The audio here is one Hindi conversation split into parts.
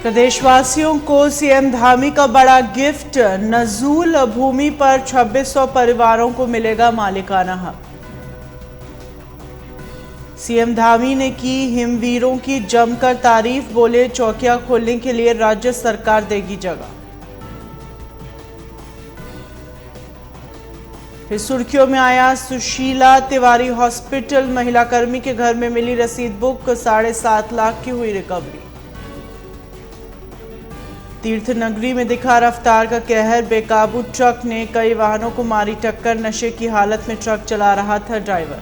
प्रदेशवासियों को सीएम धामी का बड़ा गिफ्ट। नजूल भूमि पर 2600 परिवारों को मिलेगा मालिकाना हक। सीएम धामी ने की हिमवीरों की जमकर तारीफ, बोले चौकियां खोलने के लिए राज्य सरकार देगी जगह। फिर सुर्खियों में आया सुशीला तिवारी हॉस्पिटल, महिला कर्मी के घर में मिली रसीद बुक, 7.5 लाख की हुई रिकवरी। तीर्थ नगरी में दिखा रफ्तार का कहर, बेकाबू ट्रक ने कई वाहनों को मारी टक्कर, नशे की हालत में ट्रक चला रहा था ड्राइवर।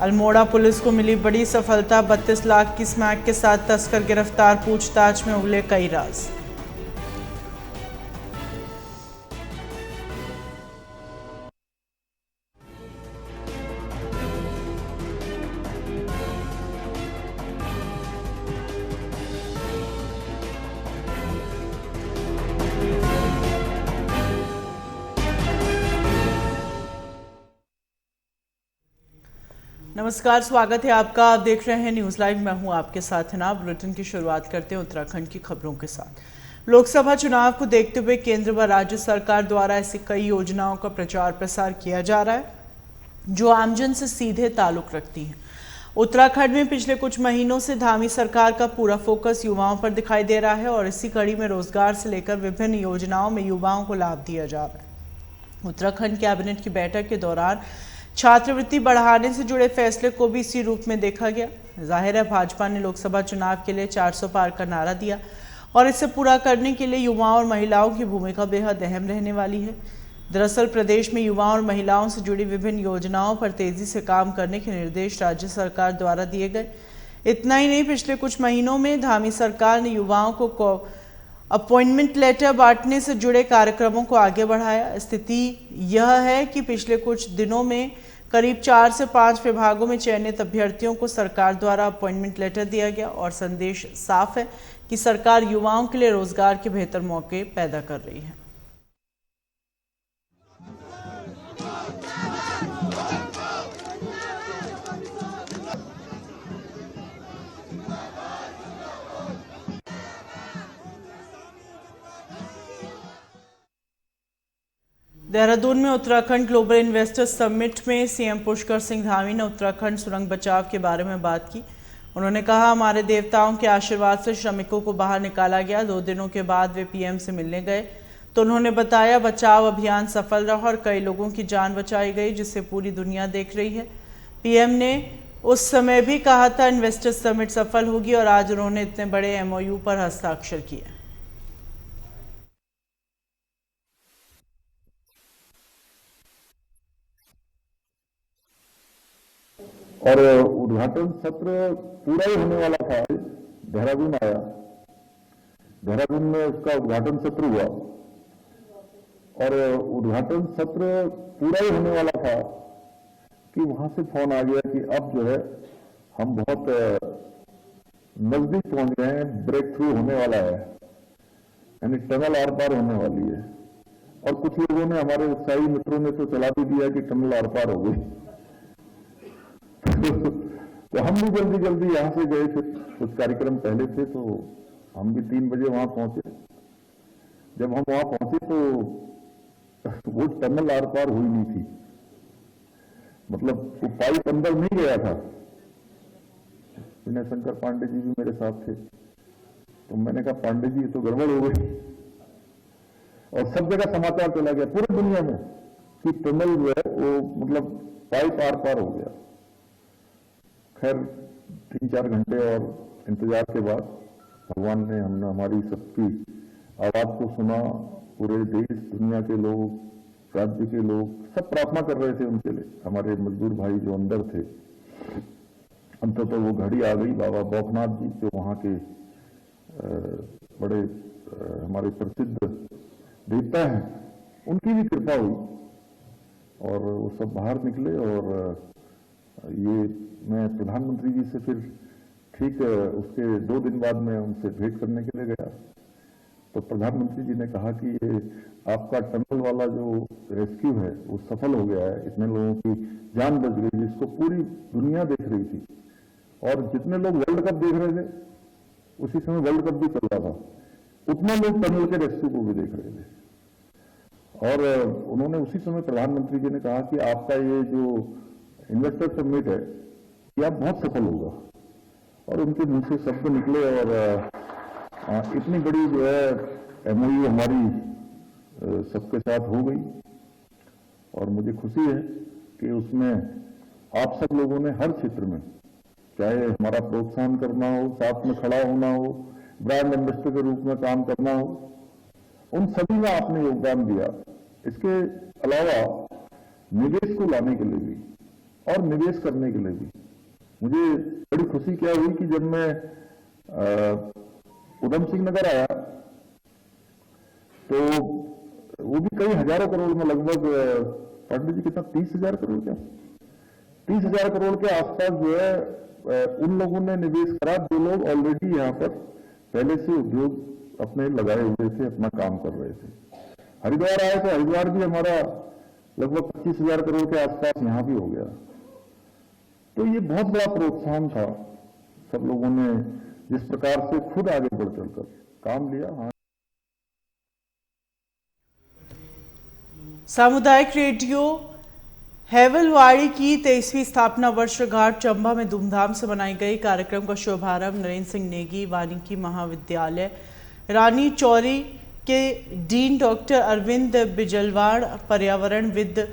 अल्मोड़ा पुलिस को मिली बड़ी सफलता, 32 लाख की स्मैक के साथ तस्कर गिरफ्तार, पूछताछ में उगले कई राज। नमस्कार, स्वागत है आपका। आप देख रहे हैं न्यूज लाइव। मैं हूं आपके साथ हिना। बुलेटिन की शुरुआत करते हैं उत्तराखंड की खबरों के साथ। लोकसभा चुनाव को देखते हुए केंद्र व राज्य सरकार द्वारा ऐसी कई योजनाओं का प्रचार प्रसार किया जा रहा है जो आमजन से सीधे ताल्लुक रखती हैं। उत्तराखंड में पिछले कुछ महीनों से धामी सरकार का पूरा फोकस युवाओं पर दिखाई दे रहा है और इसी कड़ी में रोजगार से लेकर विभिन्न योजनाओं में युवाओं को लाभ दिया जा रहा है। उत्तराखंड कैबिनेट की बैठक के दौरान छात्रवृत्ति बढ़ाने से जुड़े फैसले को भी इसी रूप में देखा गया। जाहिर है, भाजपा ने लोकसभा चुनाव के लिए 400 पार का नारा दिया और इसे पूरा करने के लिए युवाओं और महिलाओं की भूमिका बेहद अहम रहने वाली है। दरअसल प्रदेश में युवाओं और महिलाओं से जुड़ी विभिन्न योजनाओं पर तेजी से काम करने के निर्देश राज्य सरकार द्वारा दिए गए। इतना ही नहीं, पिछले कुछ महीनों में धामी सरकार ने युवाओं को अपॉइंटमेंट लेटर बांटने से जुड़े कार्यक्रमों को आगे बढ़ाया। स्थिति यह है कि पिछले कुछ दिनों में करीब 4 से 5 विभागों में चयनित अभ्यर्थियों को सरकार द्वारा अपॉइंटमेंट लेटर दिया गया और संदेश साफ है कि सरकार युवाओं के लिए रोजगार के बेहतर मौके पैदा कर रही है। देहरादून में उत्तराखंड ग्लोबल इन्वेस्टर्स समिट में सीएम पुष्कर सिंह धामी ने उत्तराखंड सुरंग बचाव के बारे में बात की। उन्होंने कहा, हमारे देवताओं के आशीर्वाद से श्रमिकों को बाहर निकाला गया। 2 दिनों के बाद वे पीएम से मिलने गए तो उन्होंने बताया बचाव अभियान सफल रहा और कई लोगों की जान बचाई गई, जिसे पूरी दुनिया देख रही है। पीएम ने उस समय भी कहा था इन्वेस्टर्स समिट सफल होगी और आज उन्होंने इतने बड़े एमओयू पर हस्ताक्षर किए। और उद्घाटन सत्र पूरा ही होने वाला था। देहरादून आया, देहरादून में उसका उद्घाटन सत्र हुआ और उद्घाटन सत्र पूरा ही होने वाला था कि वहां से फोन आ गया कि अब जो है हम बहुत नजदीक पहुंच गए हैं, ब्रेक थ्रू होने वाला है, यानी टनल आर पार होने वाली है। और कुछ लोगों ने, हमारे उत्साही मित्रों ने तो चला भी दिया कि टनल आर पार हो गई। तो हम भी जल्दी जल्दी यहां से गए थे, कुछ कार्यक्रम पहले थे तो हम भी 3 बजे वहां पहुंचे। जब हम वहां पहुंचे तो वो टनल आर पार हुई नहीं थी, मतलब वो पाइप अंदर नहीं गया था। विनय शंकर पांडे जी भी मेरे साथ थे, तो मैंने कहा पांडे जी ये तो गड़बड़ हो गई। और सब जगह समाचार चला गया पूरी दुनिया में कि टनल जो है वो मतलब पाइप आर पार हो गया। खैर 3-4 घंटे और इंतजार के बाद भगवान ने, हमने हमारी सबकी आवाज को सुना। पूरे देश दुनिया के लोग, राज्य के लोग सब प्रार्थना कर रहे थे उनके लिए। हमारे मजदूर भाई जो अंदर थे, अंततः वो घड़ी आ गई। बाबा बौखनाथ जी जो वहाँ के बड़े हमारे प्रसिद्ध देवता हैं, उनकी भी कृपा हुई और वो सब बाहर निकले। और ये मैं प्रधानमंत्री जी से फिर ठीक उसके 2 दिन बाद मैं उनसे भेंट करने के लिए गया तो प्रधानमंत्री जी ने कहा कि ये आपका टनल वाला जो रेस्क्यू है वो सफल हो गया है, इतने लोगों की जान बच गई जिसको पूरी दुनिया देख रही थी। और जितने लोग वर्ल्ड कप देख रहे थे, उसी समय वर्ल्ड कप भी चल रहा था, उतने लोग टनल के रेस्क्यू को भी देख रहे थे। और उन्होंने उसी समय प्रधानमंत्री जी ने कहा कि आपका ये जो इन्वेस्टर समिट है, ये अब बहुत सफल होगा। और उनके मुंह से शब्द निकले और इतनी बड़ी जो है एमओयू हमारी सबके साथ हो गई। और मुझे खुशी है कि उसमें आप सब लोगों ने हर क्षेत्र में, चाहे हमारा प्रोत्साहन करना हो, साथ में खड़ा होना हो, ब्रांड एम्बेसडर के रूप में काम करना हो, उन सभी में आपने योगदान दिया। इसके अलावा निवेश को लाने के लिए भी और निवेश करने के लिए भी मुझे बड़ी खुशी क्या हुई कि जब मैं उधम सिंह नगर आया तो वो भी कई हजारों करोड़ में, लगभग पांडे जी कितना 30,000 करोड़, क्या 30,000 करोड़ के आसपास जो है उन लोगों ने निवेश करा जो लोग ऑलरेडी यहाँ पर पहले से उद्योग अपने लगाए हुए थे, अपना काम कर रहे थे। हरिद्वार आए तो हरिद्वार भी हमारा लगभग 25,000 करोड़ के आसपास यहाँ भी हो गया। तो ये बहुत बड़ा प्रोत्साहन था, सब लोगों ने जिस प्रकार से खुद आगे बढ़ चलकर काम लिया। हाँ, सामुदायिक रेडियो हैवलवाड़ी की 23वीं स्थापना वर्षगांठ चंबा में धूमधाम से मनाई गई। कार्यक्रम का शुभारंभ नरेंद्र सिंह नेगी वानिकी महाविद्यालय रानी चौरी के डीन डॉक्टर अरविंद बिजलवाड़, पर्यावरणविद,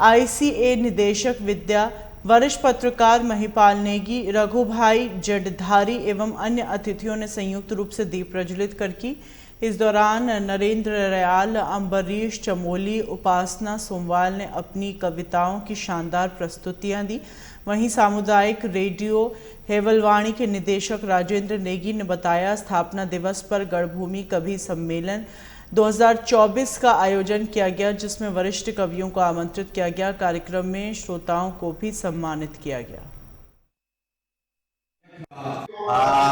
ICA निदेशक विद्या, वरिष्ठ पत्रकार महिपाल नेगी, रघुभाई जडधारी एवं अन्य अतिथियों ने संयुक्त रूप से दीप प्रज्वलित कर की। इस दौरान नरेंद्र रयाल, अम्बरीश चमोली, उपासना सोमवाल ने अपनी कविताओं की शानदार प्रस्तुतियां दी। वहीं सामुदायिक रेडियो हैवलवाड़ी के निदेशक राजेंद्र नेगी ने बताया, स्थापना दिवस पर गढ़भूमि कवि सम्मेलन 2024 का आयोजन किया गया, जिसमें वरिष्ठ कवियों को आमंत्रित किया गया। कार्यक्रम में श्रोताओं को भी सम्मानित किया गया।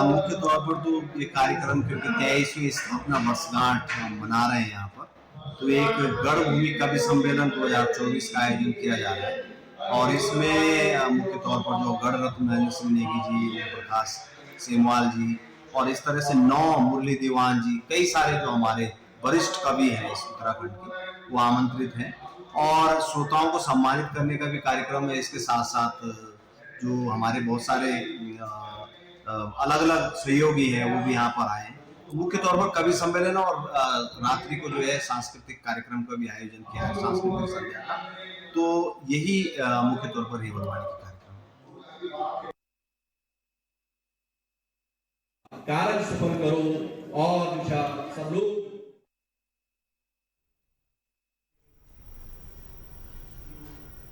मुख्य तौर पर तो ये कार्यक्रम क्योंकि 23वीं स्थापना वर्षगांठ मना रहे हैं यहाँ पर, तो एक गढ़भूमि कवि सम्मेलन 2024 का आयोजन किया जा रहा है। और इसमें मुख्य तौर पर जो गढ़ रत्न नरेंद्र सिंह नेगी जी, प्रकाश सेमवाल जी और इस तरह से 9 मुरली दीवान जी, कई सारे जो हमारे वरिष्ठ कवि हैं इस उत्तराखंड के, वो आमंत्रित हैं। और श्रोताओं को सम्मानित करने का भी कार्यक्रम है। इसके साथ साथ जो हमारे बहुत सारे अलग अलग सहयोगी हैं वो भी यहाँ पर आए हैं। मुख्य तौर पर कवि सम्मेलन और रात्रि को जो है सांस्कृतिक कार्यक्रम का भी आयोजन किया है, सांस्कृतिक संध्या का। तो यही मुख्य तौर पर हैवलवाड़ी का कार्यक्रम। कार्य सफल करो और सब लोग।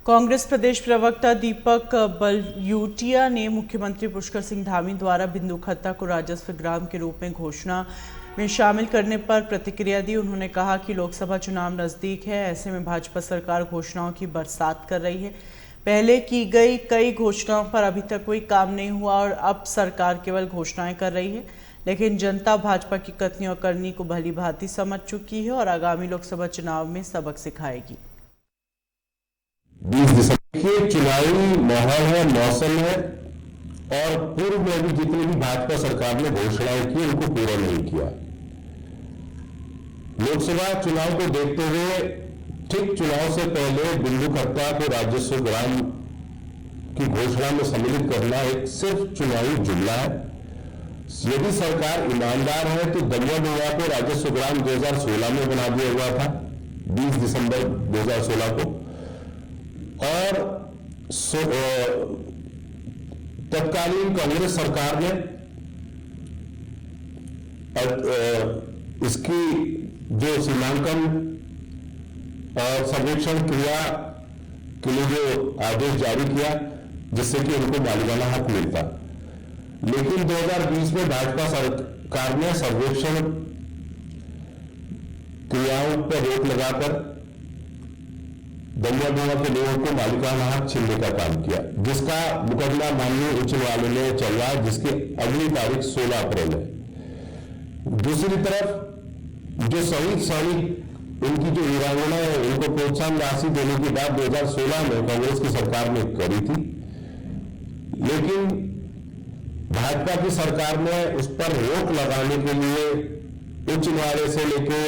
कांग्रेस प्रदेश प्रवक्ता दीपक बलयूटिया ने मुख्यमंत्री पुष्कर सिंह धामी द्वारा बिंदु खत्ता को राजस्व ग्राम के रूप में घोषणा में शामिल करने पर प्रतिक्रिया दी। उन्होंने कहा कि लोकसभा चुनाव नजदीक है, ऐसे में भाजपा सरकार घोषणाओं की बरसात कर रही है। पहले की गई कई घोषणाओं पर अभी तक कोई काम नहीं हुआ और अब सरकार केवल घोषणाएं कर रही है, लेकिन जनता भाजपा की कथनी और करनी को भली भांति समझ चुकी है और आगामी लोकसभा चुनाव में सबक सिखाएगी। 20 दिसंबर के चुनावी माहौल है, मौसम है, और पूर्व में भी जितनी भी भाजपा सरकार ने घोषणाएं की उनको पूरा नहीं किया। लोकसभा चुनाव को देखते हुए ठीक चुनाव से पहले बिंदु खत्ता को राजस्व ग्राम की घोषणा में सम्मिलित करना एक सिर्फ चुनावी जुमला है। यदि सरकार ईमानदार है तो दमोह को राजस्व ग्राम 2016 में बना दिया हुआ था, 20 दिसंबर 2016 को, और तत्कालीन कांग्रेस सरकार ने इसकी जो सीमांकन और सर्वेक्षण क्रिया के लिए जो आदेश जारी किया, जिससे कि उनको मालिकाना हक मिलता। लेकिन 2020 में भाजपा सरकार ने सर्वेक्षण क्रियाओं पर रोक लगाकर दमोह के लोगों को मालिकाना हक छीनने का काम किया, जिसका मुकदमा माननीय उच्च न्यायालय में चल रहा है, जिसकी अगली तारीख 16 अप्रैल है। दूसरी तरफ जो शहीद सैनिक, उनकी जो वीरांगना है, उनको प्रोत्साहन राशि देने की बात 2016 में कांग्रेस की सरकार ने करी थी, लेकिन भाजपा की सरकार ने उस पर रोक लगाने के लिए उच्च न्यायालय से लेके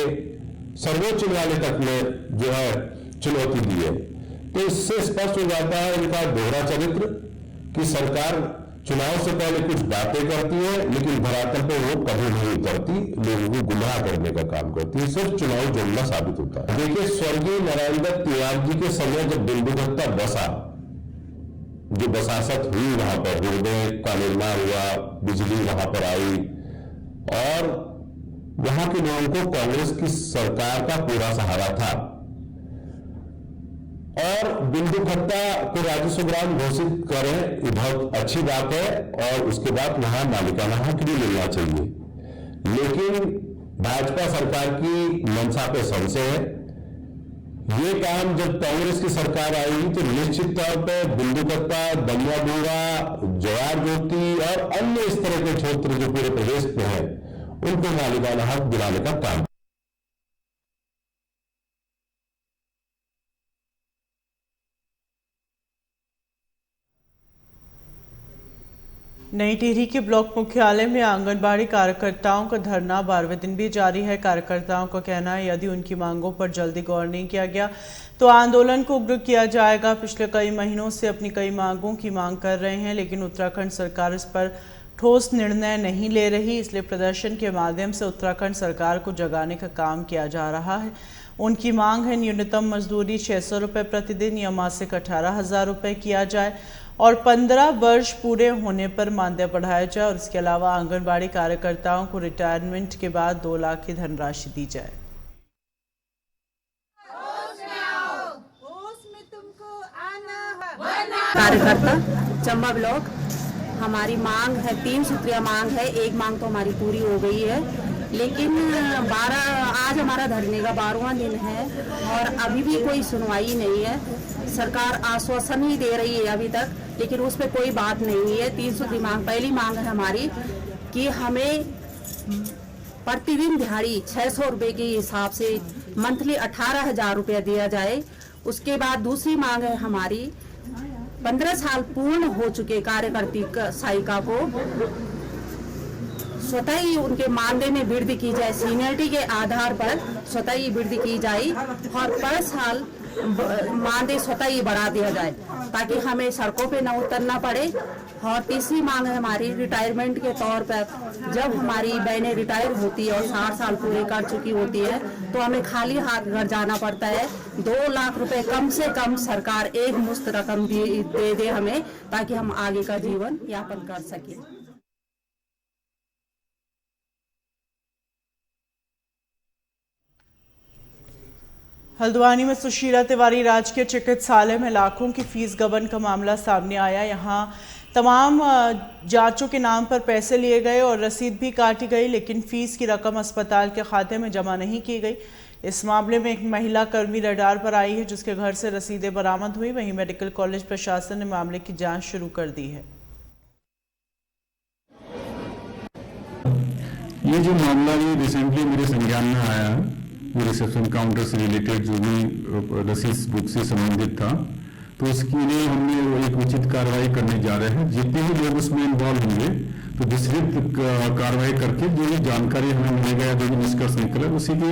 सर्वोच्च न्यायालय तक में जो है चुनौती दी है। तो इससे स्पष्ट हो जाता है इनका दोहरा चरित्र कि सरकार चुनाव से पहले कुछ बातें करती है लेकिन धरातल पर वो कभी नहीं उतरती, लोगों को गुमराह करने का काम करती है, सिर्फ चुनाव जुमला साबित होता है। देखिए, स्वर्गीय नारायण दत्त तिवारी जी के समय जब बिंदुकट्टा बसा, जो बसासत हुई वहां पर, हृदय का निर्माण हुआ, बिजली वहां पर आई और वहां के लोगों को कांग्रेस की सरकार का पूरा सहारा था और बिंदुकट्टा को राजस्व ग्राम घोषित करें, ये बहुत अच्छी बात है और उसके बाद वहां मालिकाना हक भी मिलना चाहिए। लेकिन भाजपा सरकार की मंशा पे संशय है। ये काम जब कांग्रेस की सरकार आई तो निश्चित तौर पर बिंदुकट्टा, दमोह, जवार ज्योति और अन्य इस तरह के क्षेत्र जो पूरे प्रदेश में है उनको मालिकाना हक दिलाने का काम। नई टिहरी के ब्लॉक मुख्यालय में आंगनबाड़ी कार्यकर्ताओं का धरना 12वें दिन भी जारी है। कार्यकर्ताओं का कहना है यदि उनकी मांगों पर जल्दी गौर नहीं किया गया तो आंदोलन को उग्र किया जाएगा। पिछले कई महीनों से अपनी कई मांगों की मांग कर रहे हैं लेकिन उत्तराखंड सरकार इस पर ठोस निर्णय नहीं ले रही, इसलिए प्रदर्शन के माध्यम से उत्तराखंड सरकार को जगाने का काम किया जा रहा है। उनकी मांग है न्यूनतम मजदूरी 600 रुपये प्रतिदिन या मासिक 18,000 रुपये किया जाए और 15 वर्ष पूरे होने पर मानदेय बढ़ाया जाए और इसके अलावा आंगनबाड़ी कार्यकर्ताओं को रिटायरमेंट के बाद 2 लाख की धनराशि दी जाए। कार्यकर्ता चंबा ब्लॉक, हमारी मांग है 3 सूत्रीय मांग है। एक मांग तो हमारी पूरी हो गई है लेकिन आज हमारा धरने का 12वां दिन है और अभी भी कोई सुनवाई नहीं है। सरकार आश्वासन ही दे रही है अभी तक लेकिन उस पर कोई बात नहीं हुई है। 3 सूत्री मांग, पहली मांग है हमारी कि हमें प्रतिदिन दिहाड़ी 600 रुपये के हिसाब से मंथली 18,000 रुपया दिया जाए। उसके बाद दूसरी मांग है हमारी 15 साल पूर्ण हो चुके कार्यकर्ता सहायिका को स्वतः ही उनके मानदेय में वृद्धि की जाए, सीनियरिटी के आधार पर स्वतः ही वृद्धि की जाए और पर साल मानदेय स्वतः ही बढ़ा दिया जाए ताकि हमें सड़कों पे न उतरना पड़े। और तीसरी मांग है हमारी रिटायरमेंट के तौर पर, जब हमारी बहनें रिटायर होती है और 60 साल पूरे कर चुकी होती है तो हमें खाली हाथ घर जाना पड़ता है। 2 लाख रुपए कम से कम सरकार एक मुश्त रकम दे दे हमें ताकि हम आगे का जीवन यापन कर सकें। हल्द्वानी में सुशीला तिवारी राजकीय चिकित्सालय में लाखों की फीस गबन का मामला सामने आया। यहां तमाम जांचों के नाम पर पैसे लिए गए और रसीद भी काटी गई लेकिन फीस की रकम अस्पताल के खाते में जमा नहीं की गई। इस मामले में एक महिला कर्मी रडार पर आई है जिसके घर से रसीदें बरामद हुई। वहीं मेडिकल कॉलेज प्रशासन ने मामले की जांच शुरू कर दी है। ये जो मामला ये रिसेंटली मेरे संज्ञान में आया है, वो रिसेप्शन काउंटर से रिलेटेड जो भी रसीद बुक से संबंधित था, तो उसके लिए हमने एक उचित कार्रवाई करने जा रहे हैं। जितने भी लोग उसमें इन्वॉल्व होंगे तो विस्तृत कार्रवाई करके जो भी जानकारी हमें मिलेगा या जो भी निष्कर्ष निकले उसी के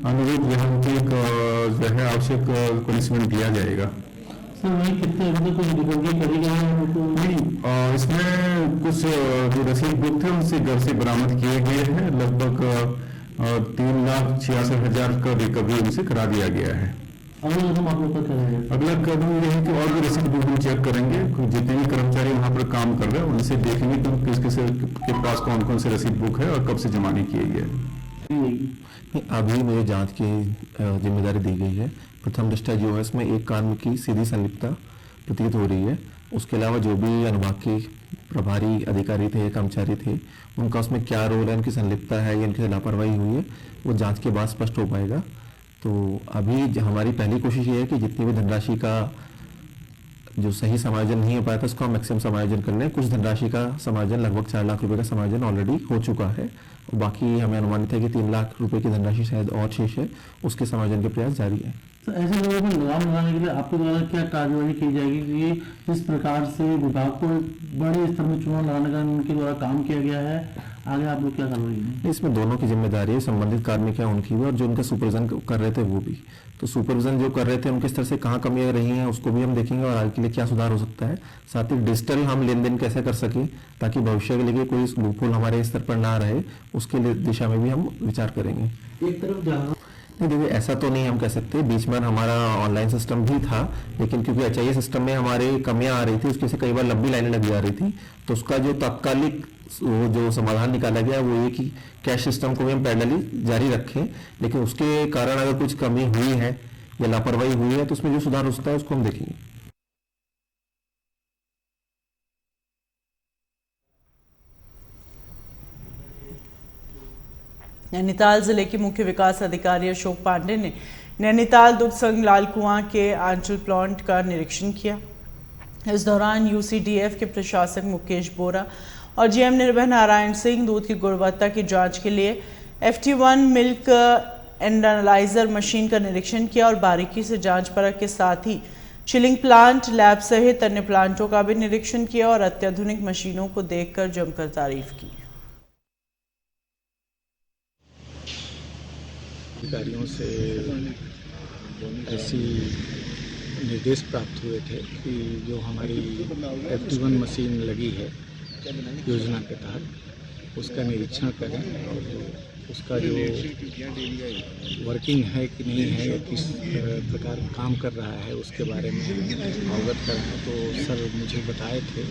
अनुरूप जो है आवश्यक पनिशमेंट दिया जाएगा। कितने कुछ रिकवरी करेगा? नहीं, इसमें कुछ जो रसीद बुक थे उनसे घर से बरामद किए गए हैं। लगभग 3,66,000 का रिकवरी उनसे करा दिया गया है। अगला कदम आप लोग क्या करेंगे? अगला कदम यह है कि और भी रसीद बुक हम चेक करेंगे। जितने भी कर्मचारी वहाँ पर काम कर रहे हैं उनसे देखेंगे कि किस किस के पास कौन कौन से रसीद बुक है और कब से जमा नहीं किए गए। अभी मुझे जांच की जिम्मेदारी दी गई है। प्रथम दृष्टया जो है इसमें एक कार्य की सीधी संलिप्तता प्रतीत हो रही है। उसके अलावा जो भी अनुभाग के प्रभारी अधिकारी थे, कर्मचारी थे, उनका उसमें क्या रोल है, उनकी संलिप्तता है या उनकी लापरवाही हुई है, वो जांच के बाद स्पष्ट हो पाएगा। तो अभी हमारी पहली कोशिश ये है कि जितनी भी धनराशि का जो सही समायोजन नहीं हो पाया था उसको हम मैक्सिमम समायोजन कर रहे हैं। कुछ धनराशि का समायोजन, लगभग 4 लाख रुपए का समायोजन ऑलरेडी हो चुका है। बाकी हमें अनुमानित है कि 3 लाख रुपए की धनराशि शायद और शेष है, उसके समायोजन के प्रयास जारी है। तो ऐसे लोगों को लगाम लगाने के लिए आपके द्वारा क्या कार्यवाही की जाएगी कि जिस प्रकार से विभाग को बड़े स्तर में चुनाव लगाने का उनके द्वारा काम किया गया है, आगे आप लोग क्या कार्रवाई करेंगे? इसमें दोनों की जिम्मेदारी है, संबंधित कार्मिक है उनकी भी और जो उनका सुपरविजन कर रहे थे वो भी। तो सुपरविजन जो कर रहे थे उनके स्तर से कहाँ कमियां रही हैं उसको भी हम देखेंगे और आगे के लिए क्या सुधार हो सकता है। साथ ही डिजिटल हम लेन देन कैसे कर सकें ताकि भविष्य के लिए कोई लूपहोल हमारे स्तर पर ना रहे, उसके लिए दिशा में भी हम विचार करेंगे। एक तरफ जहाँ नहीं देखिए, ऐसा तो नहीं हम कह सकते। बीच में हमारा ऑनलाइन सिस्टम भी था, लेकिन क्योंकि HIA सिस्टम में हमारे कमियां आ रही थी, उसकी से कई बार लंबी लाइनें लग जा रही थी, तो उसका जो तात्कालिक जो समाधान निकाला गया वो ये कि कैश सिस्टम को भी हम पैरेलली जारी रखें, लेकिन उसके कारण अगर कुछ कमी हुई है या लापरवाही हुई है तो उसमें जो सुधार हो सकता है उसको हम देखेंगे। नैनीताल जिले के मुख्य विकास अधिकारी अशोक पांडे ने नैनीताल दुग्ध संघ लालकुआं के आंचल प्लांट का निरीक्षण किया। इस दौरान UCDF के प्रशासक मुकेश बोरा और GM निर्भय नारायण सिंह दूध की गुणवत्ता की जांच के लिए FT1 मिल्क एनालाइजर मशीन का निरीक्षण किया और बारीकी से जांच परख के साथ ही चिलिंग प्लांट, लैब सहित अन्य प्लांटों का भी निरीक्षण किया और अत्याधुनिक मशीनों को देखकर जमकर तारीफ की। अधिकारियों से ऐसी निर्देश प्राप्त हुए थे कि जो हमारी FT1 मशीन लगी है योजना के तहत उसका निरीक्षण करें और उसका जो वर्किंग है कि नहीं है या किस प्रकार काम कर रहा है उसके बारे में अवगत कराएं। तो सर मुझे बताए थे,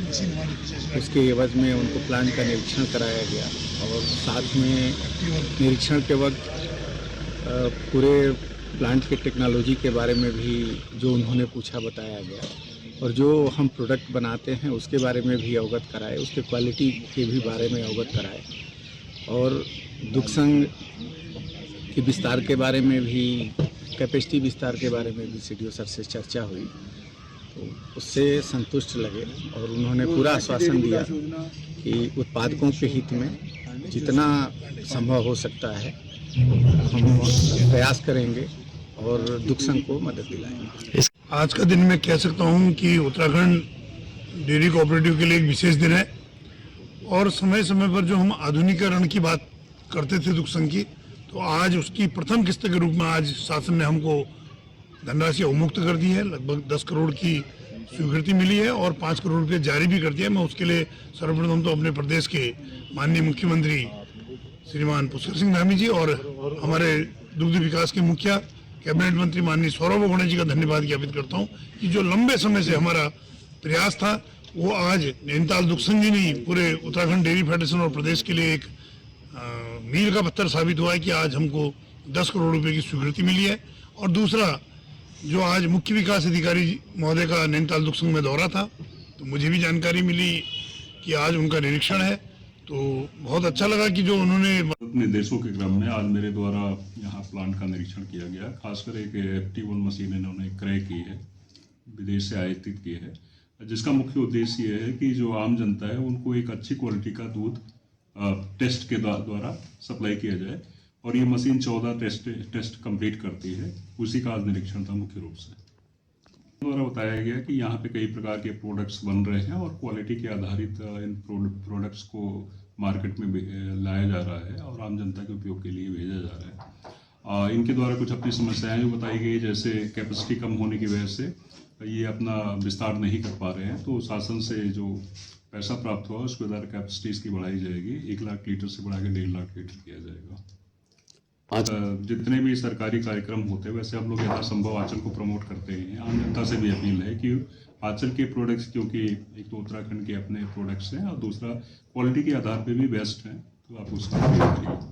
उसके एवज में उनको प्लांट का निरीक्षण कराया गया और साथ में निरीक्षण के वक्त पूरे प्लांट के टेक्नोलॉजी के बारे में भी जो उन्होंने पूछा बताया गया और जो हम प्रोडक्ट बनाते हैं उसके बारे में भी अवगत कराए, उसके क्वालिटी के भी बारे में अवगत कराए और दुग्ध संघ के विस्तार के बारे में भी, कैपेसिटी विस्तार के बारे में भी CDO सर से चर्चा हुई। तो उससे संतुष्ट लगे और उन्होंने पूरा आश्वासन दिया कि उत्पादकों के हित में जितना संभव हो सकता है हम प्रयास करेंगे और दुग्ध संघ को मदद दिलाएंगे। आज का दिन मैं कह सकता हूं कि उत्तराखंड डेयरी कोऑपरेटिव के लिए एक विशेष दिन है और समय समय पर जो हम आधुनिकीकरण की बात करते थे दुग्ध संघ की, तो आज उसकी प्रथम किस्त के रूप में आज शासन ने हमको धनराशि अवमुक्त कर दी है। लगभग 10 करोड़ की स्वीकृति मिली है और 5 करोड़ रुपये जारी भी कर दिया है। मैं उसके लिए सर्वप्रथम तो अपने प्रदेश के माननीय मुख्यमंत्री श्रीमान पुष्कर सिंह धामी जी और हमारे दुग्ध विकास के मुखिया कैबिनेट मंत्री माननीय सौरभ गोणे जी का धन्यवाद ज्ञापित करता हूं कि जो लंबे समय से हमारा प्रयास था वो आज नैनीताल दुग्ध संघ ही नहीं, पूरे उत्तराखंड डेयरी फेडरेशन और प्रदेश के लिए एक मील का पत्थर साबित हुआ है कि आज हमको 10 करोड़ रुपए की स्वीकृति मिली है। और दूसरा, जो आज मुख्य विकास अधिकारी महोदय का नैनीताल दुग्ध संघ में दौरा था तो मुझे भी जानकारी मिली कि आज उनका निरीक्षण है, तो बहुत अच्छा लगा कि जो उन्होंने निर्देशों के क्रम में आज मेरे द्वारा यहाँ प्लांट का निरीक्षण किया गया। खासकर एक FT1 मशीन इन्होंने क्रय की है, विदेश से आयातित की है, जिसका मुख्य उद्देश्य ये है कि जो आम जनता है उनको एक अच्छी क्वालिटी का दूध टेस्ट के द्वारा सप्लाई किया जाए और ये मशीन 14 टेस्ट कंप्लीट करती है। उसी का आज निरीक्षण था मुख्य रूप से। द्वारा बताया गया कि यहाँ पे कई प्रकार के प्रोडक्ट्स बन रहे हैं और क्वालिटी के आधारित इन प्रोडक्ट्स को मार्केट में लाया जा रहा है और आम जनता के उपयोग के लिए भेजा जा रहा है। इनके द्वारा कुछ अपनी समस्याएं जो बताई गई, जैसे कैपेसिटी कम होने की वजह से ये अपना विस्तार नहीं कर पा रहे हैं, तो शासन से जो पैसा प्राप्त हुआ उसके द्वारा कैपेसिटीज की बढ़ाई जाएगी। 1 लाख लीटर से बढ़ा के 1.5 लाख लीटर किया जाएगा। जितने भी सरकारी कार्यक्रम होते हैं वैसे हम लोग यथासंभव आंचल को प्रमोट करते हैं। आम जनता से भी अपील है कि आंचल के प्रोडक्ट्स, क्योंकि एक तो उत्तराखंड के अपने प्रोडक्ट्स हैं और दूसरा क्वालिटी के आधार पे भी बेस्ट हैं, तो आप उसका उपयोग करिए।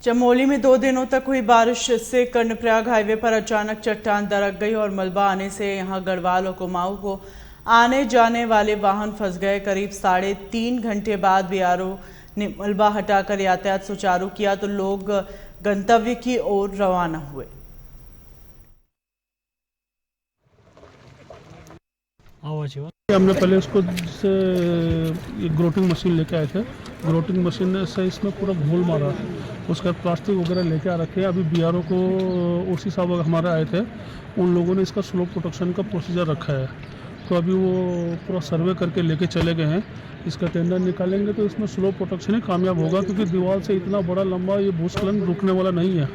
चमोली में 2 दिनों तक हुई बारिश से कर्णप्रयाग हाईवे पर अचानक चट्टान दरक गई और मलबा आने से यहां गढ़वाल और कुमाऊं को आने जाने वाले वाहन फंस गए। करीब 3.5 घंटे बाद बीआरओ ने मलबा हटाकर यातायात सुचारू किया तो लोग गंतव्य की ओर रवाना हुए। हमने पहले इसको ग्रोटिंग मशीन लेके आए थे। ग्रोटिंग मशीन से इसमें पूरा घोल मारा, उसका प्लास्टिक वगैरह लेके आ रखे हैं। अभी बीआरओ को ओसी साहब हमारे आए थे, उन लोगों ने इसका स्लोप प्रोटेक्शन का प्रोसीजर रखा है, तो अभी वो पूरा सर्वे करके लेके चले गए हैं। इसका टेंडर निकालेंगे तो इसमें स्लोप प्रोटेक्शन ही कामयाब होगा, क्योंकि दीवार से इतना बड़ा लंबा ये भूस्खलन रुकने वाला नहीं है।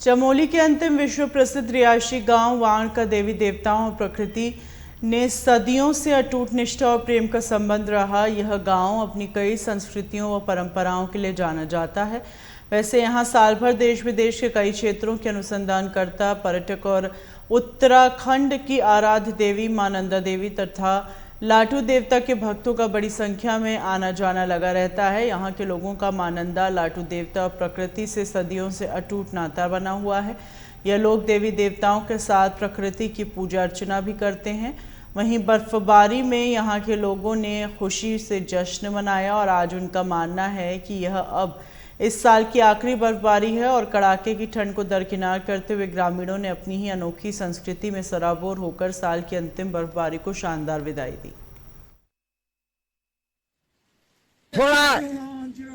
चमोली के अंतिम विश्व प्रसिद्ध रिहायशी गांव वाण का देवी देवताओं और प्रकृति ने सदियों से अटूट निष्ठा और प्रेम का संबंध रहा। यह गांव अपनी कई संस्कृतियों व परंपराओं के लिए जाना जाता है। वैसे यहाँ साल भर देश विदेश के कई क्षेत्रों के अनुसंधानकर्ता, पर्यटक और उत्तराखंड की आराध्य देवी मां नंदा देवी तथा लाटू देवता के भक्तों का बड़ी संख्या में आना जाना लगा रहता है। यहाँ के लोगों का मां नंदा, लाटू देवता और प्रकृति से सदियों से अटूट नाता बना हुआ है। यह लोग देवी देवताओं के साथ प्रकृति की पूजा अर्चना भी करते हैं। वहीं बर्फबारी में यहाँ के लोगों ने खुशी से जश्न मनाया और आज उनका मानना है कि यह अब इस साल की आखिरी बर्फबारी है और कड़ाके की ठंड को दरकिनार करते हुए ग्रामीणों ने अपनी ही अनोखी संस्कृति में सराबोर होकर साल की अंतिम बर्फबारी को शानदार विदाई दी। थोड़ा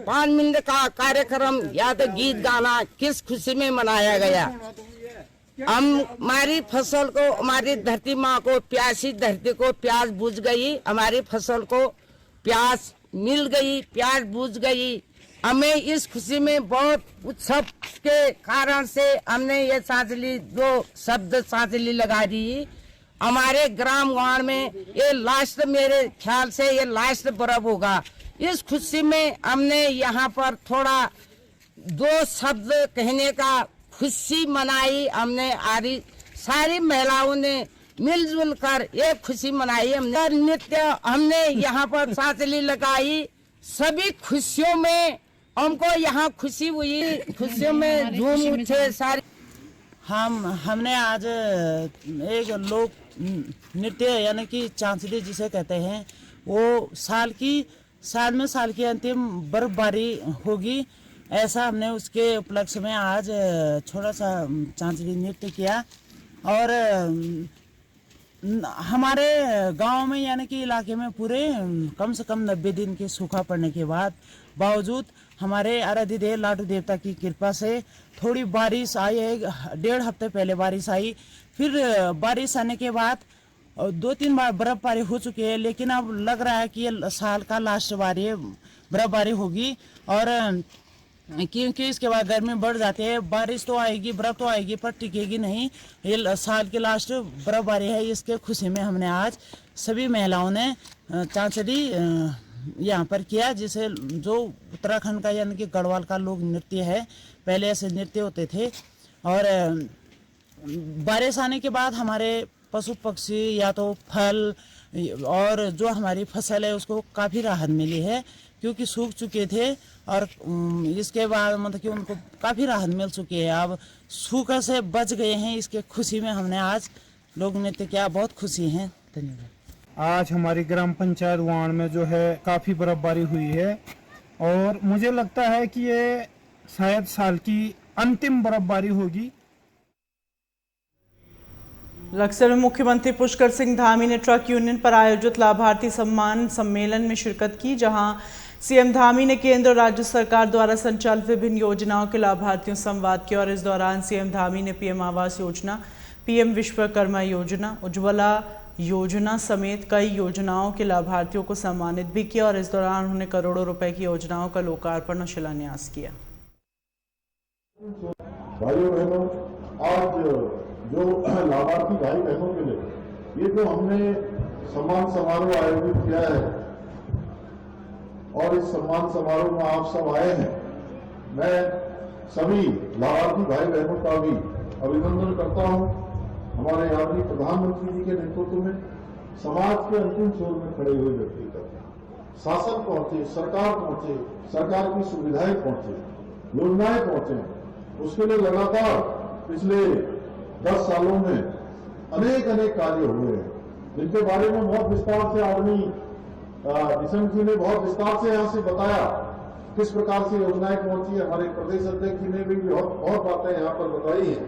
5 मिनट का कार्यक्रम या तो गीत गाना किस खुशी में मनाया गया। हमारी फसल को, हमारी धरती माँ को, प्यासी धरती को प्यास बुझ गई, हमारी फसल को प्यास मिल गई, प्यास बुझ गई। हमें इस खुशी में बहुत उत्सव के कारण से हमने ये सांचली, 2 शब्द सांचली लगा दी। हमारे ग्राम गांव में ये लास्ट, मेरे ख्याल से ये लास्ट पर्व होगा। इस खुशी में हमने यहाँ पर थोड़ा 2 शब्द कहने का खुशी मनाई। हमने सारी महिलाओं ने मिलजुल कर ये खुशी मनाई। हमने नृत्य, हमने यहाँ पर सांचली लगाई। सभी खुशियों में हमको यहाँ खुशी हुई, खुशियों में झूम उठे सारी। हमने आज एक लोक नृत्य यानी कि चांचली जिसे कहते हैं, वो साल की अंतिम बर्फबारी होगी, ऐसा हमने उसके उपलक्ष्य में आज छोटा सा चांचली नृत्य किया। और हमारे गांव में यानी कि इलाके में पूरे कम से कम 90 दिन के सूखा पड़ने के बावजूद हमारे आराध्य देव लाटू देवता की कृपा से थोड़ी बारिश आई है। 1.5 हफ्ते पहले बारिश आई, फिर बारिश आने के बाद 2-3 बार बर्फबारी हो चुकी है, लेकिन अब लग रहा है कि ये साल का लास्ट बारी बर्फबारी होगी। और क्योंकि इसके बाद गर्मी बढ़ जाती है, बारिश तो आएगी, बर्फ तो आएगी, पर टिकेगी नहीं। ये साल की लास्ट बर्फबारी है, इसके खुशी में हमने आज सभी महिलाओं ने चांचली यहाँ पर किया, जिसे जो उत्तराखंड का यानी कि गढ़वाल का लोक नृत्य है। पहले ऐसे नृत्य होते थे। और बारिश आने के बाद हमारे पशु पक्षी या तो फल और जो हमारी फसल है उसको काफ़ी राहत मिली है, क्योंकि सूख चुके थे। और इसके बाद मतलब कि उनको काफ़ी राहत मिल चुकी है, अब सूखा से बच गए हैं। इसके खुशी में हमने आज लोक नृत्य किया, बहुत खुशी हैं। धन्यवाद। आज हमारी ग्राम पंचायत वाण में जो है काफ़ी बर्फबारी हुई है और मुझे लगता है कि ये शायद साल की अंतिम बर्फबारी होगी। लक्सर में मुख्यमंत्री पुष्कर सिंह धामी ने ट्रक यूनियन पर आयोजित लाभार्थी सम्मान सम्मेलन में शिरकत की, जहां सीएम धामी ने केंद्र और राज्य सरकार द्वारा संचालित विभिन्न योजनाओं के लाभार्थियों से संवाद किया। और इस दौरान सीएम धामी ने पीएम आवास योजना, पीएम विश्वकर्मा योजना, उज्ज्वला योजना समेत कई योजनाओं के लाभार्थियों को सम्मानित भी किया। और इस दौरान उन्होंने करोड़ों रुपए की योजनाओं का लोकार्पण और शिलान्यास किया। भाइयों बहनों, आज जो लाभार्थी भाई बहनों के लिए ये जो हमने सम्मान समारोह आयोजित किया है और इस सम्मान समारोह में आप सब आए हैं, मैं सभी लाभार्थी भाई बहनों का भी अभिनंदन करता हूं। हमारे आदरणीय प्रधानमंत्री जी के नेतृत्व में समाज के अंतिम छोर में खड़े हुए व्यक्ति तक शासन पहुंचे, सरकार की सुविधाएं पहुंचे, योजनाएं पहुंचे, उसके लिए लगातार पिछले 10 सालों में अनेक कार्य हुए हैं, जिनके बारे में बहुत विस्तार से आदरणीय निशंक जी ने बहुत विस्तार से यहाँ से बताया किस प्रकार से योजनाएं पहुंची। हमारे प्रदेश अध्यक्ष जी ने भी बहुत बातें यहाँ पर बताई हैं।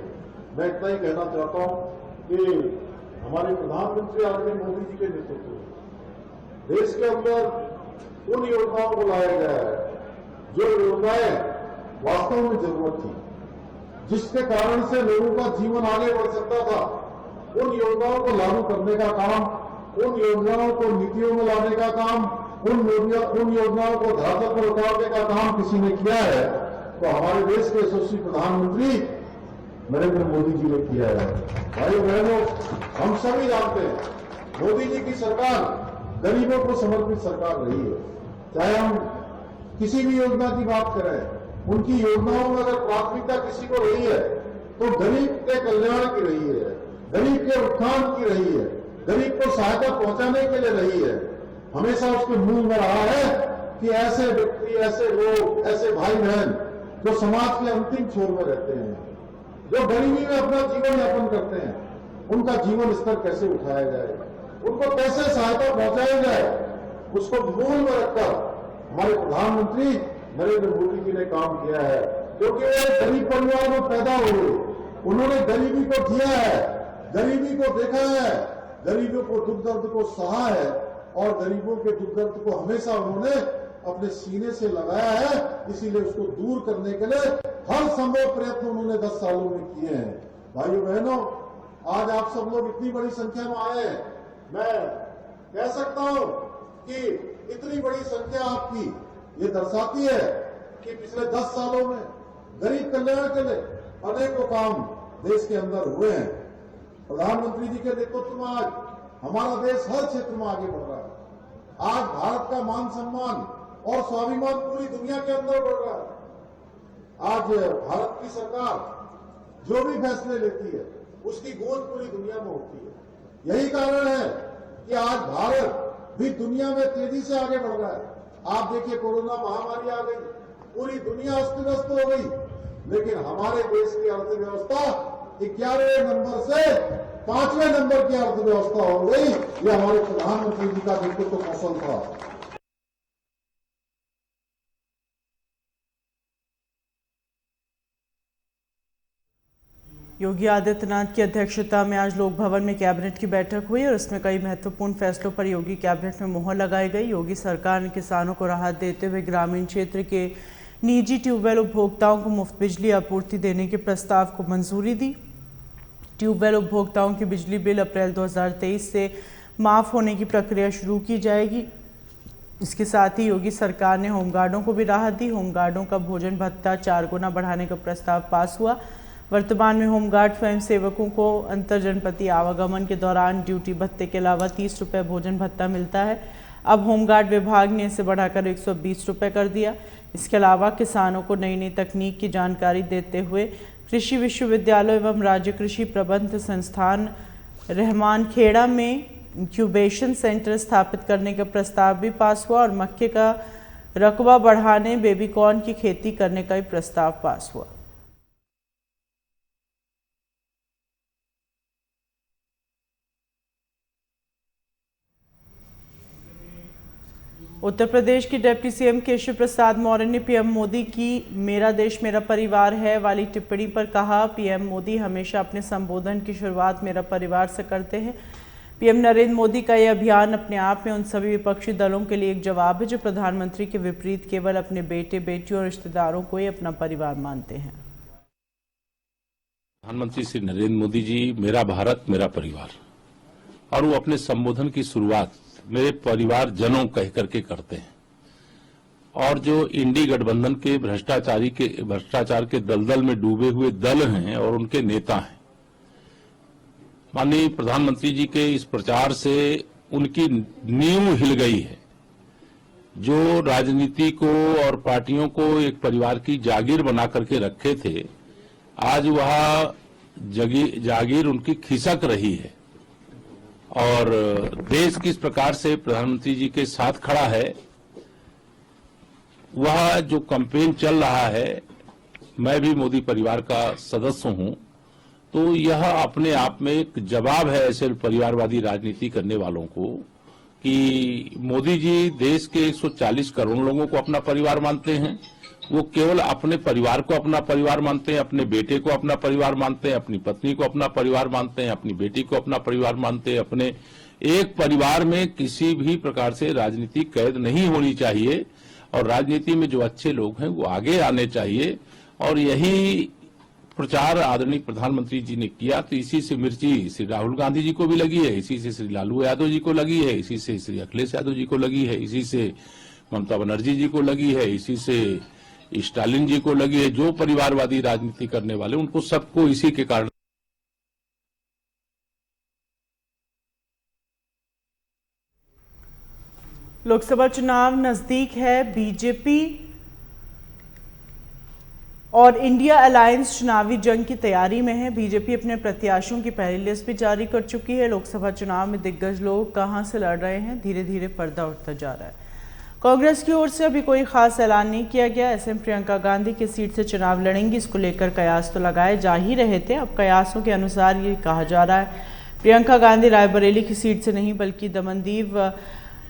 मैं इतना ही कहना चाहता हूँ कि हमारे प्रधानमंत्री आदरणीय मोदी जी के नेतृत्व में देश के अंदर उन योजनाओं को लाया गया है जो योजनाएं वास्तव में जरूरत थी, जिसके कारण से लोगों का जीवन आगे बढ़ सकता था। उन योजनाओं को लागू करने का काम, उन योजनाओं को नीतियों में लाने का काम, उन योजनाओं को धरातल पर उतारने का काम किसी ने किया है तो हमारे देश के यशस्वी प्रधानमंत्री नरेंद्र मोदी जी ने किया है। भाइयों बहनों, हम सभी जानते हैं मोदी जी की सरकार गरीबों को समर्पित सरकार रही है। चाहे हम किसी भी योजना की बात करें, उनकी योजनाओं में अगर प्राथमिकता किसी को रही है तो गरीब के कल्याण की रही है, गरीब के उत्थान की रही है, गरीब को सहायता पहुंचाने के लिए रही है। हमेशा उसके मूल में रहा है कि ऐसे व्यक्ति, ऐसे लोग, ऐसे भाई बहन जो समाज के अंतिम छोर में रहते हैं, जो गरीबी में अपना जीवन यापन करते हैं, उनका जीवन स्तर कैसे उठाया जाए, उनको कैसे सहायता पहुंचाई जाए, उसको मूल में रखकर हमारे प्रधानमंत्री नरेंद्र मोदी जी ने काम किया है। क्योंकि वो गरीब परिवार में पैदा हुए, उन्होंने गरीबी को जिया है, गरीबी को देखा है, गरीबों को दुख दर्द को सहा है और गरीबों के दुख दर्द को हमेशा उन्होंने अपने सीने से लगाया है। इसीलिए उसको दूर करने के लिए हर संभव प्रयत्न उन्होंने 10 सालों में किए हैं। भाइयों बहनों, आज आप सब लोग इतनी बड़ी संख्या में आए हैं। मैं कह सकता हूं कि इतनी बड़ी संख्या आपकी ये दर्शाती है कि पिछले 10 सालों में गरीब कल्याण के लिए अनेकों काम देश के अंदर हुए हैं। प्रधानमंत्री जी के नेतृत्व में आज हमारा देश हर क्षेत्र में आगे बढ़ रहा है। आज भारत का मान सम्मान और स्वाभिमान पूरी दुनिया के अंदर बढ़ रहा है। आज भारत की सरकार जो भी फैसले लेती है उसकी गूंज पूरी दुनिया में होती है। यही कारण है कि आज भारत भी दुनिया में तेजी से आगे बढ़ रहा है। आप देखिए, कोरोना महामारी आ गई, पूरी दुनिया अस्त व्यस्त हो गई, लेकिन हमारे देश की अर्थव्यवस्था 11वें नंबर से 5वें नंबर की अर्थव्यवस्था हो गई। ये हमारे प्रधानमंत्री जी का नेतृत्व कौशल था। योगी आदित्यनाथ की अध्यक्षता में आज लोक भवन में कैबिनेट की बैठक हुई और इसमें कई महत्वपूर्ण फैसलों पर योगी कैबिनेट में मुहर लगाई गई। योगी सरकार ने किसानों को राहत देते हुए ग्रामीण क्षेत्र के निजी ट्यूबवेल उपभोक्ताओं को मुफ्त बिजली आपूर्ति देने के प्रस्ताव को मंजूरी दी। ट्यूबवेल उपभोक्ताओं की बिजली बिल अप्रैल 2023 से माफ़ होने की प्रक्रिया शुरू की जाएगी। इसके साथ ही योगी सरकार ने होमगार्डों को भी राहत दी। होमगार्डों का भोजन भत्ता 4 गुना बढ़ाने का प्रस्ताव पास हुआ। वर्तमान में होमगार्ड स्वयं सेवकों को अंतर जनपदीय आवागमन के दौरान ड्यूटी भत्ते के अलावा 30 रुपये भोजन भत्ता मिलता है। अब होमगार्ड विभाग ने इसे बढ़ाकर 120 रुपये कर दिया। इसके अलावा किसानों को नई नई तकनीक की जानकारी देते हुए कृषि विश्वविद्यालय एवं राज्य कृषि प्रबंध संस्थान रहमान खेड़ा में इंक्यूबेशन सेंटर स्थापित करने का प्रस्ताव भी पास हुआ और मक्के का रकबा बढ़ाने, बेबीकॉर्न की खेती करने का भी प्रस्ताव पास हुआ। उत्तर प्रदेश के डिप्टी सीएम केशव प्रसाद मौर्य ने पीएम मोदी की मेरा देश मेरा परिवार है वाली टिप्पणी पर कहा, पीएम मोदी हमेशा अपने संबोधन की शुरुआत मेरा परिवार से करते हैं। पीएम नरेंद्र मोदी का यह अभियान अपने आप में उन सभी विपक्षी दलों के लिए एक जवाब है जो प्रधानमंत्री के विपरीत केवल अपने बेटे बेटियों और रिश्तेदारों को ही अपना परिवार मानते हैं। प्रधानमंत्री श्री नरेंद्र मोदी जी मेरा भारत मेरा परिवार, और वो अपने संबोधन की शुरुआत मेरे परिवार जनों कह करके करते हैं। और जो इंडी गठबंधन के भ्रष्टाचार के दलदल में डूबे हुए दल हैं और उनके नेता हैं, माननीय प्रधानमंत्री जी के इस प्रचार से उनकी नींव हिल गई है। जो राजनीति को और पार्टियों को एक परिवार की जागीर बना करके रखे थे, आज वह जागीर उनकी खिसक रही है और देश किस प्रकार से प्रधानमंत्री जी के साथ खड़ा है, वह जो कैंपेन चल रहा है, मैं भी मोदी परिवार का सदस्य हूं, तो यह अपने आप में एक जवाब है ऐसे परिवारवादी राजनीति करने वालों को कि मोदी जी देश के 140 करोड़ लोगों को अपना परिवार मानते हैं। वो केवल अपने परिवार को अपना परिवार मानते हैं, अपने बेटे को अपना परिवार मानते हैं, अपनी पत्नी को अपना परिवार मानते हैं, अपनी बेटी को अपना परिवार मानते हैं। अपने एक परिवार में किसी भी प्रकार से राजनीतिक कैद नहीं होनी चाहिए और राजनीति में जो अच्छे लोग हैं वो आगे आने चाहिए। और यही प्रचार आदरणीय प्रधानमंत्री जी ने किया, तो इसी से मिर्ची श्री राहुल गांधी जी को भी लगी है, इसी से श्री लालू यादव जी को लगी है, इसी से श्री अखिलेश यादव जी को लगी है, इसी से ममता बनर्जी जी को लगी है, इसी से स्टालिन जी को लगी है। जो परिवारवादी राजनीति करने वाले उनको सबको इसी के कारण लोकसभा चुनाव नजदीक है। बीजेपी और इंडिया अलायंस चुनावी जंग की तैयारी में है। बीजेपी अपने प्रत्याशियों की पहली लिस्ट भी जारी कर चुकी है। लोकसभा चुनाव में दिग्गज लोग कहां से लड़ रहे हैं, धीरे धीरे पर्दा उठता जा रहा है। कांग्रेस की ओर से अभी कोई खास ऐलान नहीं किया गया। ऐसे में प्रियंका गांधी किस सीट से चुनाव लड़ेंगी, इसको लेकर कयास तो लगाए जा ही रहे थे। अब कयासों के अनुसार ये कहा जा रहा है प्रियंका गांधी रायबरेली की सीट से नहीं बल्कि दमनदीव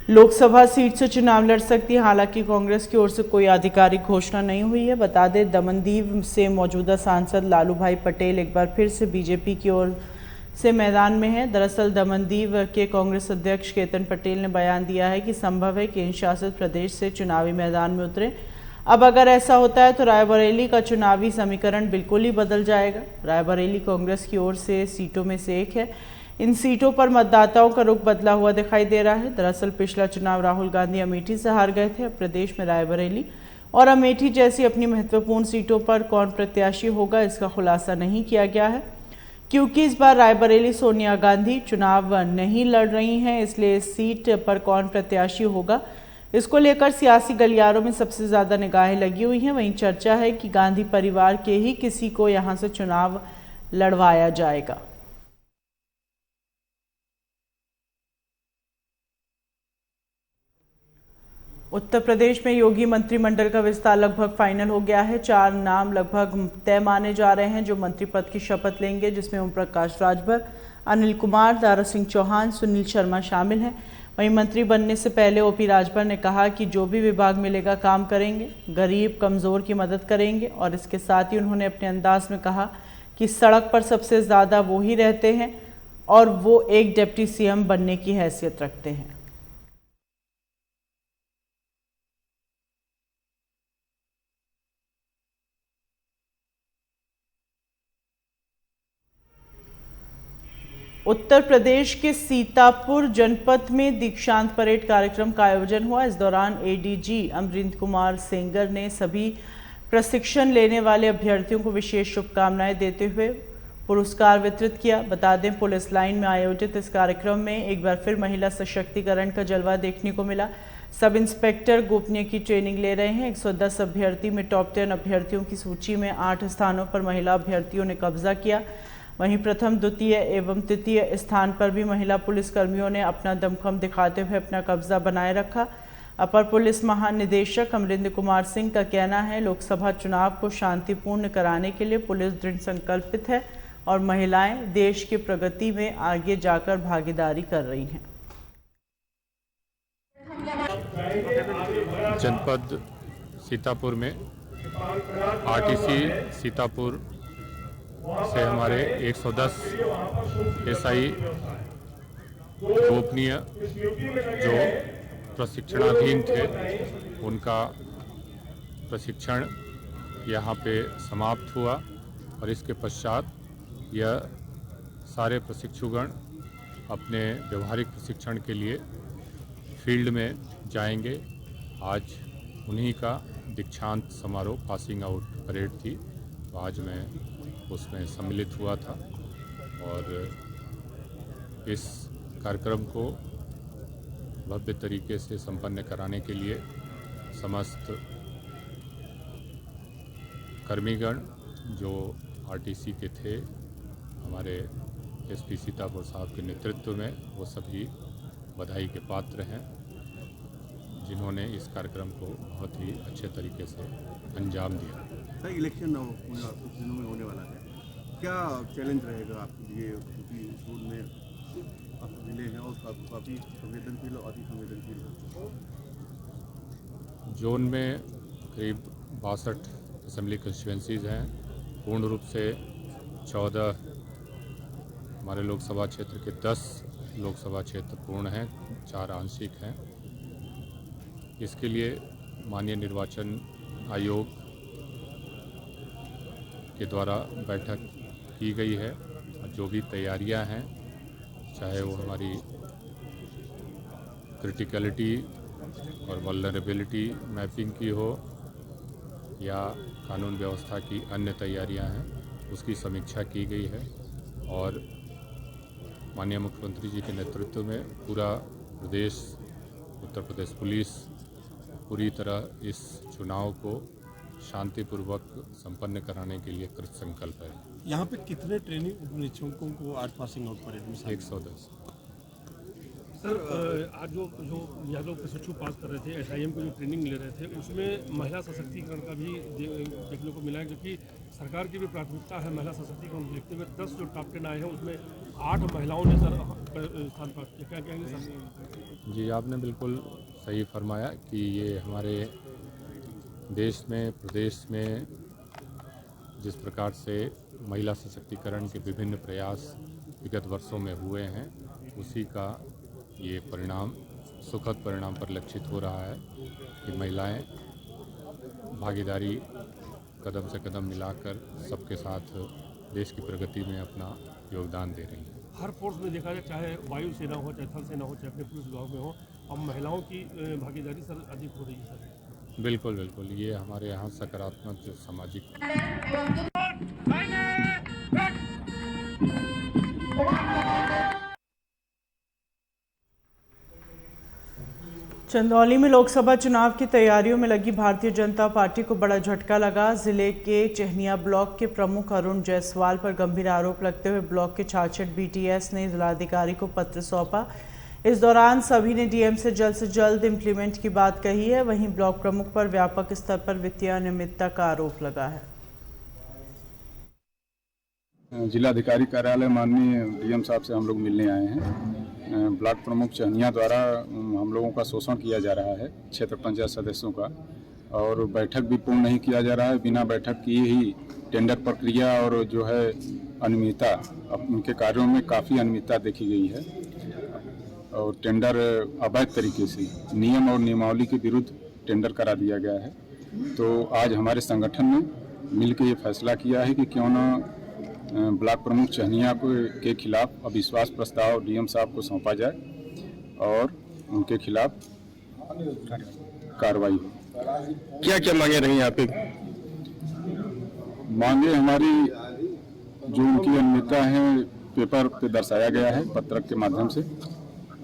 लोकसभा सीट से चुनाव लड़ सकती है। हालांकि कांग्रेस की ओर से कोई आधिकारिक घोषणा नहीं हुई है। बता दें, दमनदीव से मौजूदा सांसद लालू भाई पटेल एक बार फिर से बीजेपी की ओर से मैदान में है। दरअसल दमनदीव के कांग्रेस अध्यक्ष केतन पटेल ने बयान दिया है कि संभव है केंद्र शासित प्रदेश से चुनावी मैदान में उतरे। अब अगर ऐसा होता है तो रायबरेली का चुनावी समीकरण बिल्कुल ही बदल जाएगा। रायबरेली कांग्रेस की ओर से सीटों में से एक है। इन सीटों पर मतदाताओं का रुख बदला हुआ दिखाई दे रहा है। दरअसल पिछला चुनाव राहुल गांधी अमेठी से हार गए थे। अब प्रदेश में रायबरेली और अमेठी जैसी अपनी महत्वपूर्ण सीटों पर कौन प्रत्याशी होगा, इसका खुलासा नहीं किया गया है। क्योंकि इस बार रायबरेली सोनिया गांधी चुनाव नहीं लड़ रही हैं, इसलिए इस सीट पर कौन प्रत्याशी होगा, इसको लेकर सियासी गलियारों में सबसे ज़्यादा निगाहें लगी हुई हैं। वहीं चर्चा है कि गांधी परिवार के ही किसी को यहां से चुनाव लड़वाया जाएगा। उत्तर प्रदेश में योगी मंत्रिमंडल का विस्तार लगभग फाइनल हो गया है। 4 नाम लगभग तय माने जा रहे हैं जो मंत्री पद की शपथ लेंगे, जिसमें ओम प्रकाश राजभर, अनिल कुमार, दारा सिंह चौहान, सुनील शर्मा शामिल हैं। वहीं मंत्री बनने से पहले ओपी राजभर ने कहा कि जो भी विभाग मिलेगा काम करेंगे, गरीब कमज़ोर की मदद करेंगे। और इसके साथ ही उन्होंने अपने अंदाज में कहा कि सड़क पर सबसे ज़्यादा वो ही रहते हैं और वो एक डिप्टी सीएम बनने की हैसियत रखते हैं। उत्तर प्रदेश के सीतापुर जनपद में दीक्षांत परेड कार्यक्रम का आयोजन हुआ। इस दौरान एडीजी अमरिंदर कुमार सेंगर ने सभी प्रशिक्षण लेने वाले अभ्यर्थियों को विशेष शुभकामनाएं देते हुए पुरस्कार वितरित किया। बता दें, पुलिस लाइन में आयोजित इस कार्यक्रम में एक बार फिर महिला सशक्तिकरण का जलवा देखने को मिला। सब इंस्पेक्टर गोपनीय की ट्रेनिंग ले रहे हैं। 110 अभ्यर्थी में टॉप 10 अभ्यर्थियों की सूची में 8 स्थानों पर महिला अभ्यर्थियों ने कब्जा किया। वहीं प्रथम, द्वितीय एवं तृतीय स्थान पर भी महिला पुलिसकर्मियों ने अपना दमखम दिखाते हुए अपना कब्जा बनाए रखा। अपर पुलिस महानिदेशक अमरिंदर कुमार सिंह का कहना है, लोकसभा चुनाव को शांतिपूर्ण कराने के लिए पुलिस दृढ़ संकल्पित है और महिलाएं देश की प्रगति में आगे जाकर भागीदारी कर रही हैं। जनपद सीतापुर में आरटीसी सीतापुर से हमारे 110 एसआई गोपनीय जो प्रशिक्षणाधीन थे, उनका प्रशिक्षण यहाँ पे समाप्त हुआ और इसके पश्चात यह सारे प्रशिक्षुगण अपने व्यवहारिक प्रशिक्षण के लिए फील्ड में जाएंगे। आज उन्हीं का दीक्षांत समारोह, पासिंग आउट परेड थी, तो आज मैं उसमें सम्मिलित हुआ था और इस कार्यक्रम को भव्य तरीके से संपन्न कराने के लिए समस्त कर्मीगण जो आरटीसी के थे, हमारे एसपी सीतापुर साहब के नेतृत्व में वो सभी बधाई के पात्र हैं, जिन्होंने इस कार्यक्रम को बहुत ही अच्छे तरीके से अंजाम दिया। सर, इलेक्शन कुछ दिनों में होने वाला है, क्या चैलेंज रहेगा आपके लिए? क्योंकि जोन में आप मिले हैं और काफ़ी संवेदनशील और अति संवेदनशील है। जोन में करीब 62 असेंबली कंस्टिट्यूंसीज हैं। पूर्ण रूप से 14 हमारे लोकसभा क्षेत्र के 10 लोकसभा क्षेत्र पूर्ण हैं, 4 आंशिक हैं। इसके लिए माननीय निर्वाचन आयोग के द्वारा बैठक की गई है। जो भी तैयारियां हैं, चाहे वो हमारी क्रिटिकलिटी और वल्नरेबिलिटी मैपिंग की हो या कानून व्यवस्था की अन्य तैयारियां हैं, उसकी समीक्षा की गई है और माननीय मुख्यमंत्री जी के नेतृत्व में पूरा प्रदेश, उत्तर प्रदेश पुलिस पूरी तरह इस चुनाव को शांतिपूर्वक संपन्न कराने के लिए कृत संकल्प है। यहाँ पे कितने ट्रेनिंग उपनिरीक्षकों को आज पासिंग आउट परेड में 110। सर, आज जो यादव प्रशिक्षु पास कर रहे थे, SIM को जो ट्रेनिंग ले रहे थे, उसमें महिला सशक्तिकरण का भी देखने को मिला है, क्योंकि सरकार की भी प्राथमिकता है महिला सशक्तिकरण को देखते हुए 10 जो टॉप 10 आए हैं उसमें 8 महिलाओं ने सर स्थान प्राप्त किया। क्या कहेंगे सर? जी, आपने बिल्कुल सही फरमाया कि ये हमारे देश में, प्रदेश में जिस प्रकार से महिला सशक्तिकरण के विभिन्न प्रयास विगत वर्षों में हुए हैं, उसी का ये परिणाम, सुखद परिणाम परिलक्षित हो रहा है कि महिलाएं भागीदारी कदम से कदम मिलाकर सबके साथ देश की प्रगति में अपना योगदान दे रही हैं। हर फोर्स में देखा जाए, चाहे वायुसेना हो, चाहे थल सेना हो, चाहे अपने पुलिस विभाग में हो, अब महिलाओं की भागीदारी सर अधिक हो रही है सर। बिल्कुल बिल्कुल, ये हमारे यहाँ सकारात्मक जो सामाजिक चंदौली में लोकसभा चुनाव की तैयारियों में लगी भारतीय जनता पार्टी को बड़ा झटका लगा। जिले के चहनिया ब्लॉक के प्रमुख अरुण जायसवाल पर गंभीर आरोप लगते हुए ब्लॉक के 66 BTS ने जिलाधिकारी को पत्र सौंपा। इस दौरान सभी ने डीएम से जल्द इम्प्लीमेंट की बात कही है। वहीं ब्लॉक प्रमुख पर व्यापक स्तर पर वित्तीय अनियमितता का आरोप लगा है। जिलाधिकारी कार्यालय माननीय डीएम साहब से हम लोग मिलने आए हैं। ब्लॉक प्रमुख चहनिया द्वारा हम लोगों का शोषण किया जा रहा है, क्षेत्र पंचायत सदस्यों का, और बैठक भी पूर्ण नहीं किया जा रहा है। बिना बैठक किए ही टेंडर प्रक्रिया और जो है अनियमितता, उनके कार्यों में काफ़ी अनियमितता देखी गई है और टेंडर अवैध तरीके से नियम और नियमावली के विरुद्ध टेंडर करा दिया गया है। तो आज हमारे संगठन ने मिलकर ये फैसला किया है कि क्यों न ब्लॉक प्रमुख चहनिया के खिलाफ अविश्वास प्रस्ताव डीएम साहब को सौंपा जाए और उनके खिलाफ कार्रवाई हो। क्या क्या मांगे रही आप? मांगे हमारी जो उनकी अनियमितता है पेपर पे दर्शाया गया है, पत्रक के माध्यम से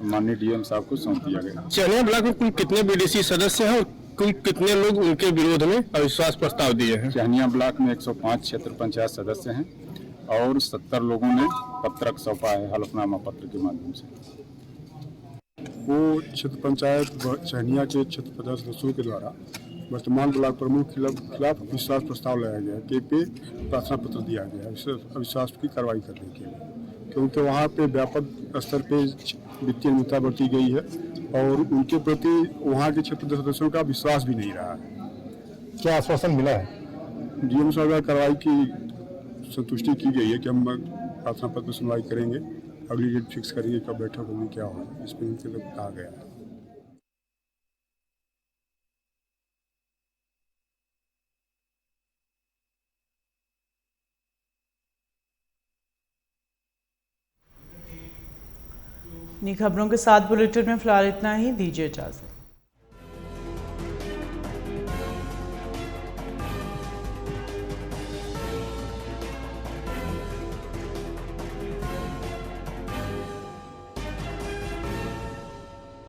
माननीय डीएम साहब को सौंप दिया गया। चहनिया ब्लॉक में कुल कितने बीडीसी सदस्य हैं और कुल कितने लोग उनके विरोध में अविश्वास प्रस्ताव दिए हैं? चहनिया ब्लॉक में 105 क्षेत्र पंचायत सदस्य हैं और 70 लोगों ने पत्रक सौंपा है हलफनामा पत्र के माध्यम से। वो क्षेत्र पंचायत चहनिया के क्षेत्र पंचायत सदस्यों के द्वारा वर्तमान ब्लॉक प्रमुख के खिलाफ अविश्वास प्रस्ताव लाया गया, के पे प्रार्थना पत्र दिया गया अविश्वास की कार्रवाई करने के लिए, क्योंकि वहाँ पे व्यापक स्तर पे वित्तीय अनियमितता बरती गई है और उनके प्रति वहाँ के क्षेत्र सदस्यों का विश्वास भी नहीं रहा है। क्या आश्वासन मिला है? डीएम साहब द्वारा कार्रवाई की संतुष्टि की गई है कि हम प्रार्थना पत्र पर सुनवाई करेंगे, अगली डेट फिक्स करेंगे कब बैठक होगी, क्या होगा, इस पर उनके लिए कहा गया है। खबरों के साथ बुलेटिन में फिलहाल इतना ही। दीजिए इजाजत।